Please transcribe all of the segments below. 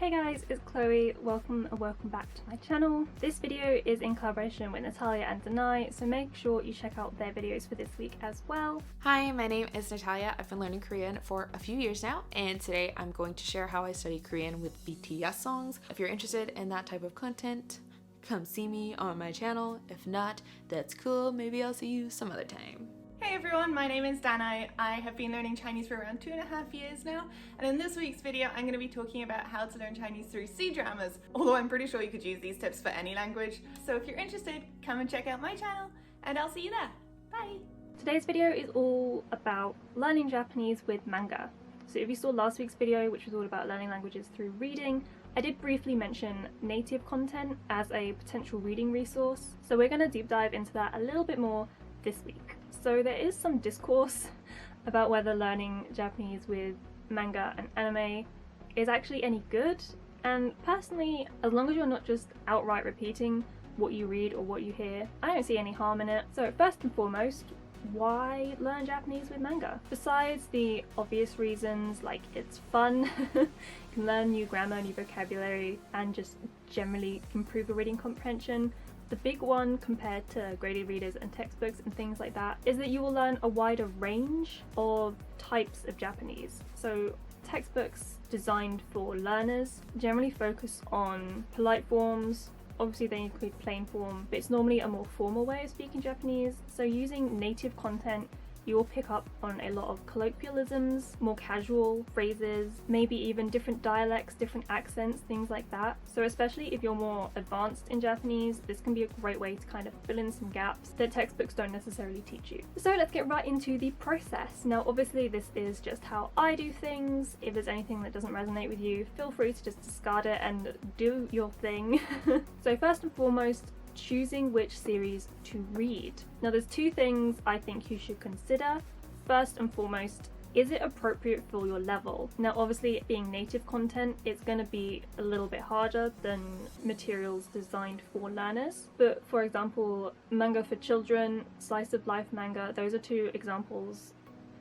Hey guys, it's Chloe. Welcome back to my channel. This video is in collaboration with Natalia and Danai, so make sure you check out their videos for this week as well. Hi, my name is Natalia. I've been learning Korean for a few years now, and today I'm going to share how I study Korean with BTS songs. If you're interested in that type of content, come see me on my channel. If not, that's cool. Maybe I'll see you some other time. Hey everyone, my name is Danai. I have been learning Chinese for around 2.5 years now, and in this week's video I'm going to be talking about how to learn Chinese through C-dramas, although I'm pretty sure you could use these tips for any language. So if you're interested, come and check out my channel, and I'll see you there. Bye! Today's video is all about learning Japanese with manga. So if you saw last week's video, which was all about learning languages through reading, I did briefly mention native content as a potential reading resource, so we're going to deep dive into that a little bit more this week. So there is some discourse about whether learning Japanese with manga and anime is actually any good, and personally, as long as you're not just outright repeating what you read or what you hear, I don't see any harm in it. So first and foremost, why learn Japanese with manga? Besides the obvious reasons like it's fun, you can learn new grammar, new vocabulary, and just generally improve your reading comprehension, the big one compared to graded readers and textbooks and things like that is that you will learn a wider range of types of Japanese. So textbooks designed for learners generally focus on polite forms. Obviously they include plain form, but it's normally a more formal way of speaking Japanese. So using native content, you will pick up on a lot of colloquialisms, more casual phrases, maybe even different dialects, different accents, things like that. So especially if you're more advanced in Japanese, this can be a great way to kind of fill in some gaps that textbooks don't necessarily teach you. So let's get right into the process. Now obviously this is just how I do things. If there's anything that doesn't resonate with you, feel free to just discard it and do your thing. So first and foremost, choosing which series to read. Now there's two things I think you should consider. First and foremost, is it appropriate for your level? Now obviously being native content, it's going to be a little bit harder than materials designed for learners. But for example, manga for children, slice of life manga, those are two examples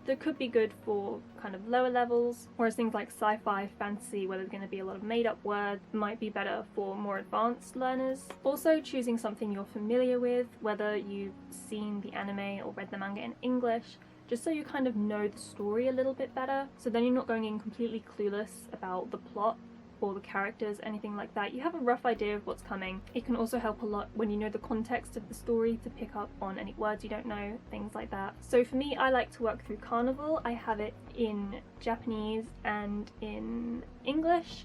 that could be good for kind of lower levels, whereas things like sci-fi, fantasy, where there's going to be a lot of made-up words, might be better for more advanced learners. Also choosing something you're familiar with, whether you've seen the anime or read the manga in English, just so you kind of know the story a little bit better, so then you're not going in completely clueless about the plot or the characters, anything like that. You have a rough idea of what's coming. It can also help a lot when you know the context of the story to pick up on any words you don't know, things like that. So for me, I like to work through Carnival. I have it in Japanese and in English.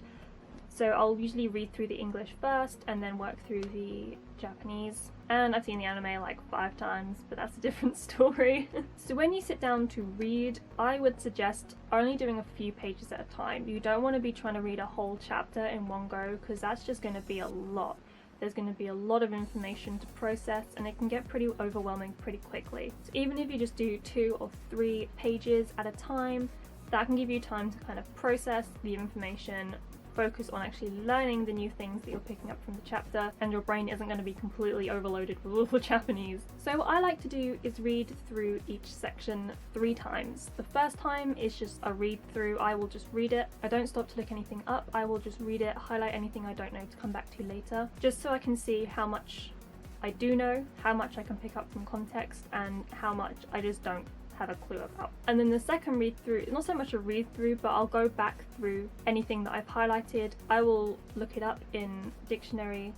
So I'll usually read through the English first and then work through the Japanese. And I've seen the anime like 5 times, but that's a different story. So when you sit down to read, I would suggest only doing a few pages at a time. You don't want to be trying to read a whole chapter in one go, because that's just going to be a lot. There's going to be a lot of information to process, and it can get pretty overwhelming pretty quickly. So even if you just do 2 or 3 pages at a time, that can give you time to kind of process the information, focus on actually learning the new things that you're picking up from the chapter, and your brain isn't going to be completely overloaded with all the Japanese. So what I like to do is read through each section 3 times. The first time is just a read through. I will just read it. I don't stop to look anything up. I will just read it, highlight anything I don't know to come back to later, just so I can see how much I do know, how much I can pick up from context, and how much I just don't have a clue about. And then the second read through, not so much a read through, but I'll go back through anything that I've highlighted. I will look it up in dictionary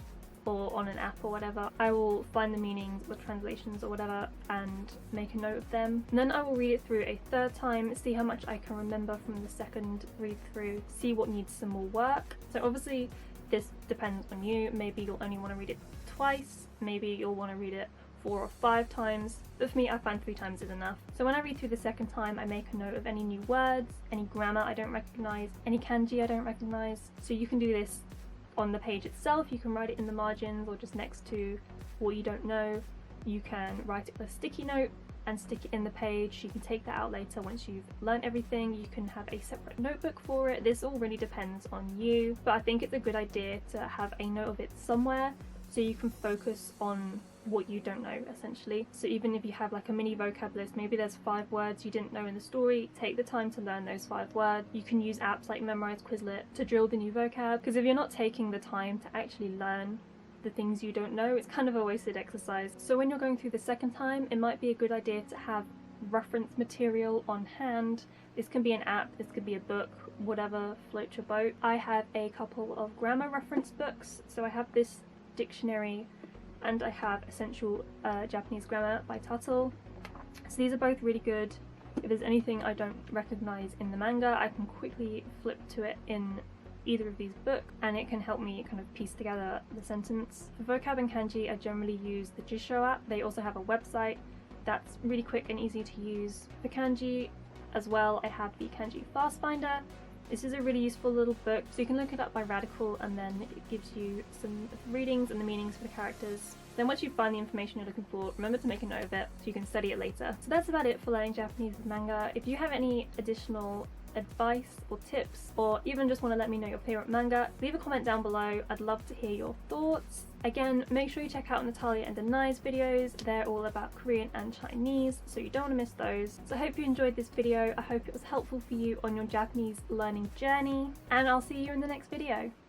or on an app or whatever. I will find the meanings, the translations or whatever, and make a note of them. And then I will read it through a 3rd time, see how much I can remember from the second read through, see what needs some more work. So obviously this depends on you. Maybe you'll only want to read it twice, maybe you'll want to read it 4 or 5 times, but for me I find 3 times is enough. So when I read through the second time, I make a note of any new words, any grammar I don't recognize, any kanji I don't recognize. So you can do this on the page itself, you can write it in the margins or just next to what you don't know. You can write it with a sticky note and stick it in the page. You can take that out later once you've learned everything. You can have a separate notebook for it. This all really depends on you, but I think it's a good idea to have a note of it somewhere so you can focus on what you don't know, essentially. So even if you have like a mini vocab list, maybe there's 5 words you didn't know in the story, take the time to learn those 5 words. You can use apps like Memrise Quizlet to drill the new vocab, because if you're not taking the time to actually learn the things you don't know, it's kind of a wasted exercise. So when you're going through the second time, it might be a good idea to have reference material on hand. This can be an app, this could be a book, whatever floats your boat. I have a couple of grammar reference books, so I have this dictionary and I have Essential Japanese Grammar by Tuttle. So these are both really good. If there's anything I don't recognize in the manga, I can quickly flip to it in either of these books and it can help me kind of piece together the sentence. For vocab and kanji, I generally use the Jisho app. They also have a website that's really quick and easy to use. For kanji as well, I have the Kanji Fast Finder. This is a really useful little book, so you can look it up by radical and then it gives you some readings and the meanings for the characters. Then once you find the information you're looking for, remember to make a note of it so you can study it later. So that's about it for learning Japanese with manga. If you have any additional advice or tips, or even just want to let me know your favourite manga, leave a comment down below. I'd love to hear your thoughts. Again, make sure you check out Natalia and Danai's videos. They're all about Korean and Chinese, so you don't want to miss those. So I hope you enjoyed this video. I hope it was helpful for you on your Japanese learning journey, and I'll see you in the next video.